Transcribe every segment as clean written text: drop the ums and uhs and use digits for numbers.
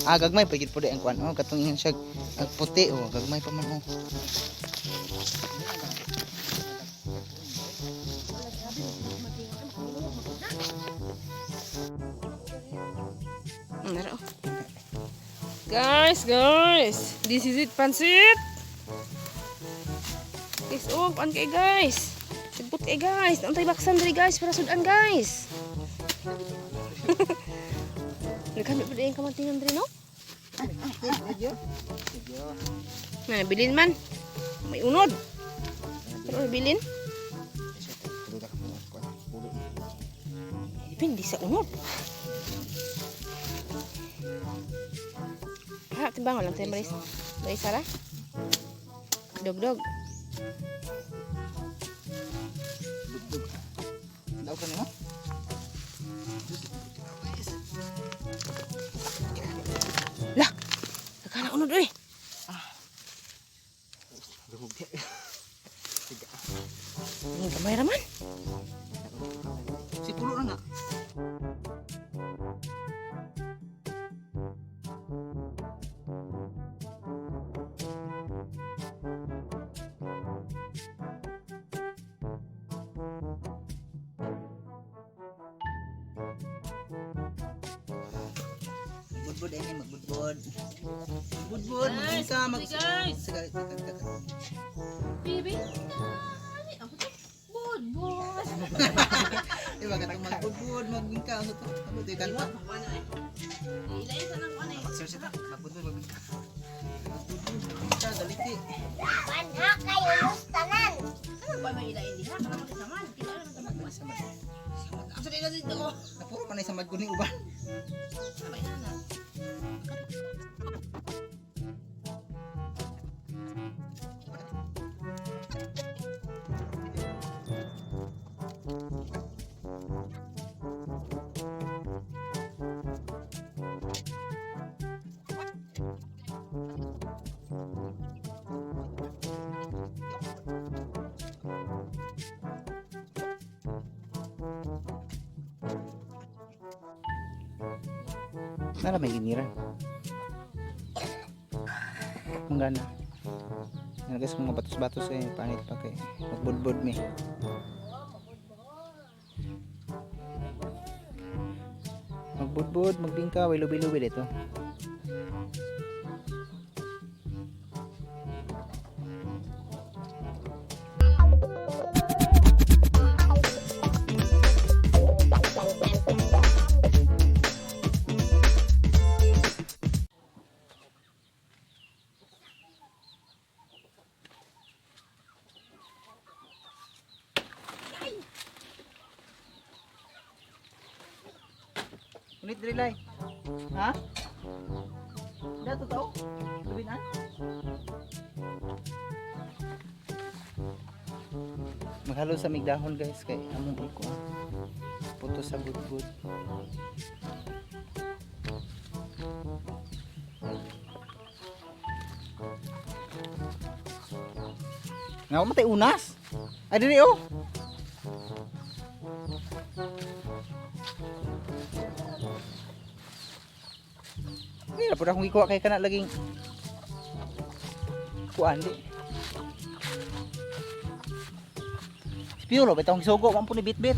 Gagmay pagit po di ang kuan. Oh, katong ingon siya ang puti oh, gagmay pa man oh. Guys, this is it, pansit. Guys, oh, pan kay guys. Sipot kay guys. Naantay baksan diri guys para sudan guys. Nagkamit pa din kamantingan diri no? Nah, bilin man. May unod. Pero bilin. Depende sa unod. Ha, timbang lang tayo Maris. Maris Sarah. Dog. Daw ka na. Lah. Nakala unod oi. Dugog. Tiga. Ini kamay raman. Si pulo na nga. Budbud ini magbudbud. Budbud ka guys. Sige. Bibi. Ako to. Budbud. Iba ka magbudbud, magbingka sa to. Ano to kan? Ilay sa nang ano eh. Sir sita, magbudbud, magbingka. Magbudbud. Daliti. Manha kayo lustanan. Ano ba may ilay hindi ha? Para magsaman. Kilala naman sa mag. Asa dito dito ko. Napuro pa na sa magkuning uban. Sabay na. Nara may giniran. Ang gana. Yan guys, mga batos-batos eh, panit pa kay magbudbud mi. Magbudbud, magbingka, way lubi-lubi dito. Ulit drilay. Ha? Dato tao? Lubin an? Maghalo sa migdahon guys kay among iko. Puto sa budbud. Nga matay unas. Ay diri oh. Hindi na po akong ikuha kay kana laging kuan di. Piolo betong sugo man po ni bit-bit.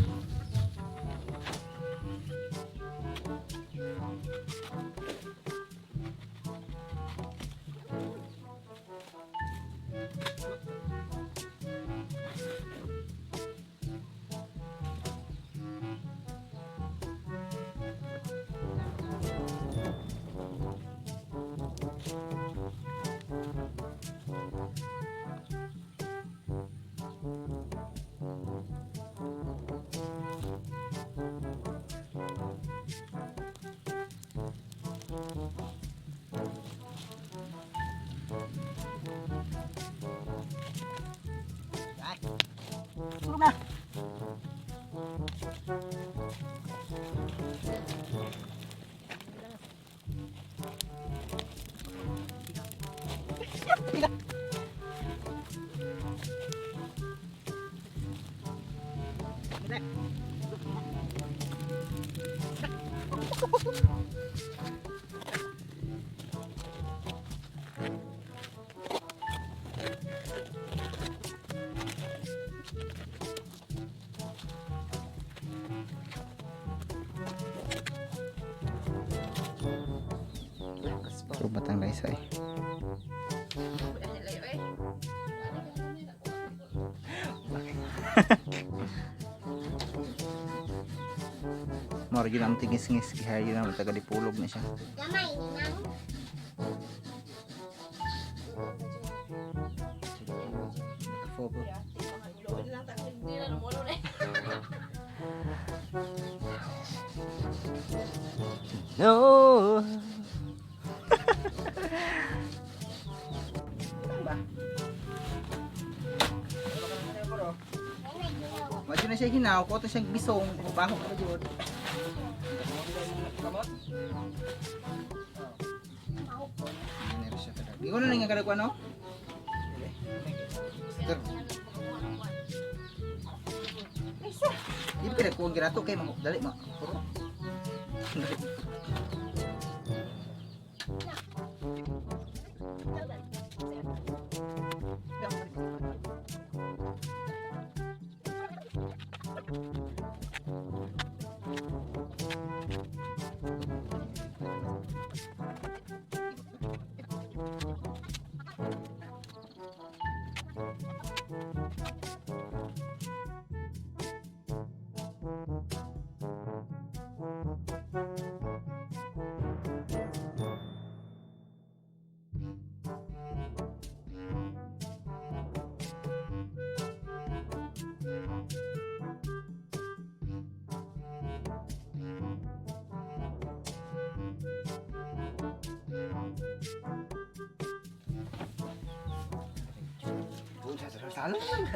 Tulog na. Batang Laysay. Moro yun ang tigis-ngis. Kaya yun ang taga-dipulog na siya. Gamay nang. Fogo. No. Medyo na siya hinaw ko, ito siyang bisong, baho ka yun. Di ko na nga kadagwa, no? Di ba kada kuwang girato kay mga dali, mga puro. Salah lang.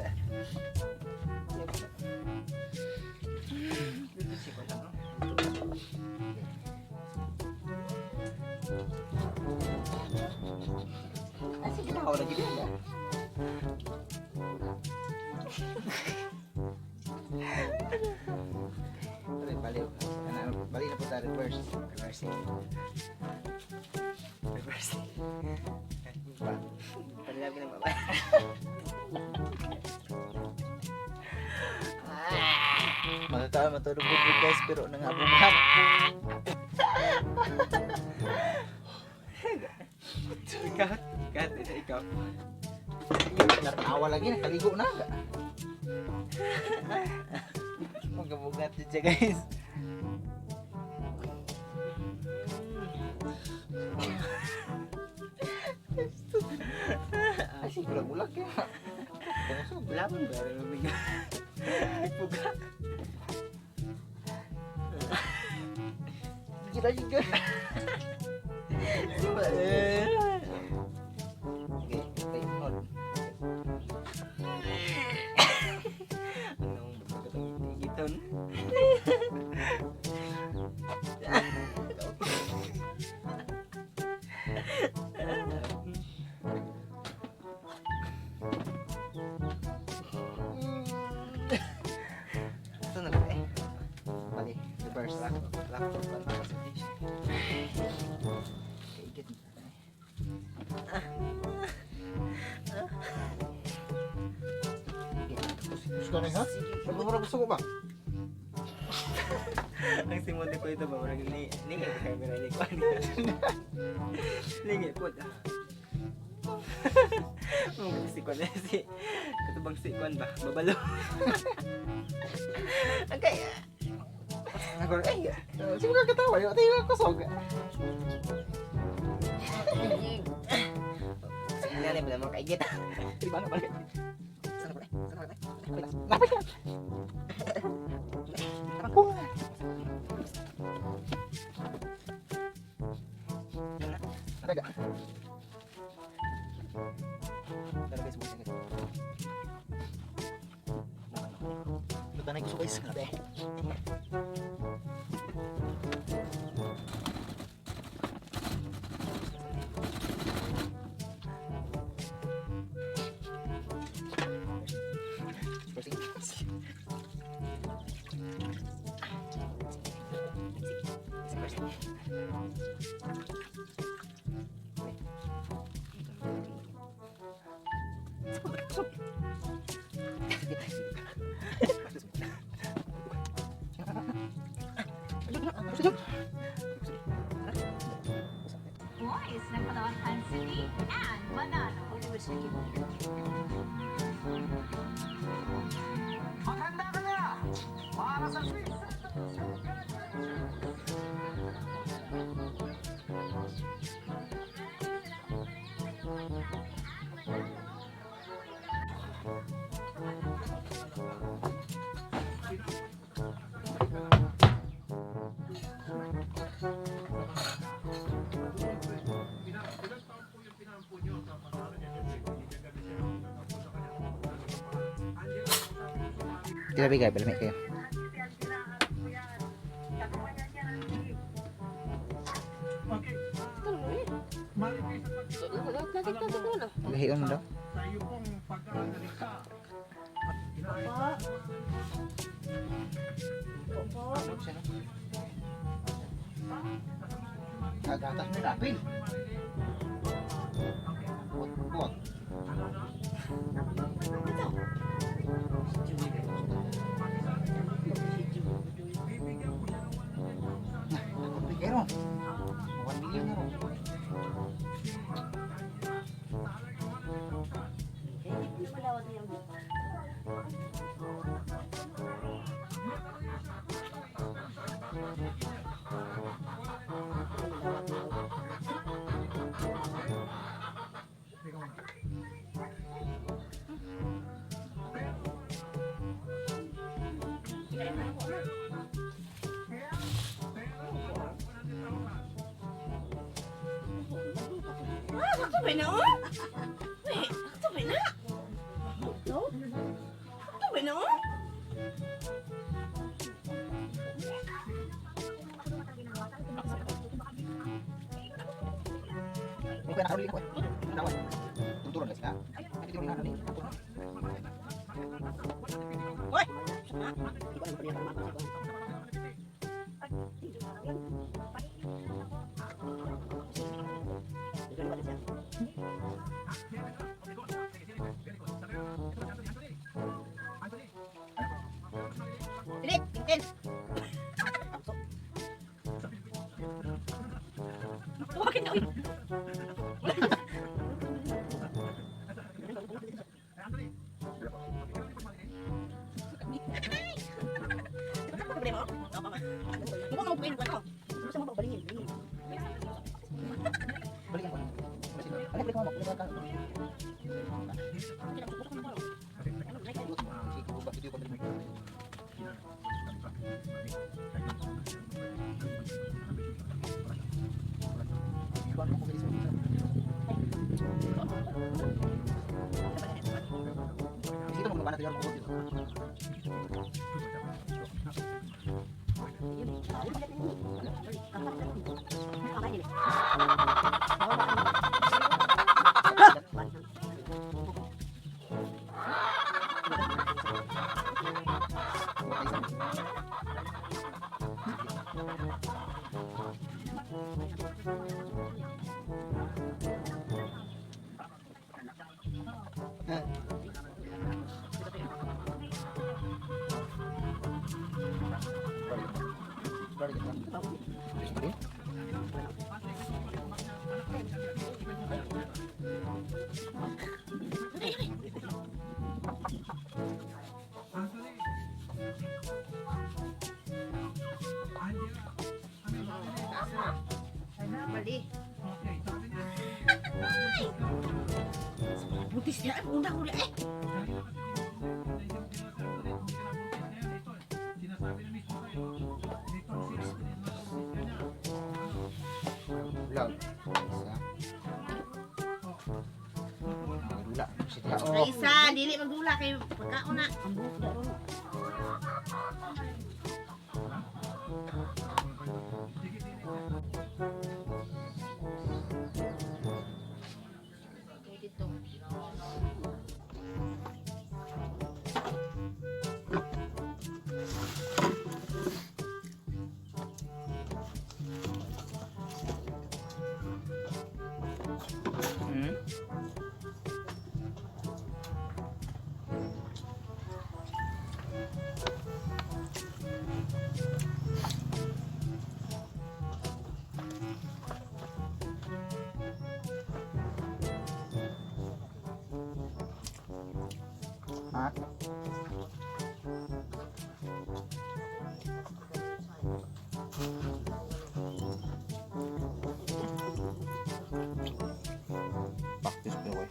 Asik kita kau lagi dia enggak? Balik na po tayo reverse. Palilag ng babae. Matatawa matulog guys pero nangabubuhan. Ikaw. Natawa lagi nakaligo na. Magabugat siya guys. Asik bulag-bulag ya. Kung so bulang baru bigla. Ipuga. Kita juga. Coba Oke, stay on. Anong gitu. Ito na ba eh? Bali, reverse lang. Lock lang presentation. Kaigit mo tayo. Gusto na ha? Magmumura gusto ko ba? Ang simundi ko ito ba? Marang lingi ko camera ni ko. Lingi po. Si Kwan na si katubang si Kwan ba? Babalo. Okay. Ako ay. Sino ka katawa? Yo tayo ko sog. Sige na mo kaigit. Di ba na balik? Sana ba? Sana ba? Lapit ka. Ako. Tara. Tara guys, bukas guys. Luta na gusto guys, grabe. Hansini, and Manalo. Maghanda ka na para sa Swiss. Tidak bigay, balamig kayo. Lahiyon mo daw. Agatas mo napin. Buot. Pero, 1 million na ro. Sabay na oh. Wait, sabay na. No? Sabay na oh. Ini kaya nakaruli na ko eh. Dawan. Tunturon guys na. Hindi ko nga namin. Hoy. Dili, tingin. Bakit na? Mali. Ay! Butis niya, undang-undang eh. Vlog. Dula. Sige. Ay, isa, dili magdula kay pagkaon na. Ha? Practice ko eh.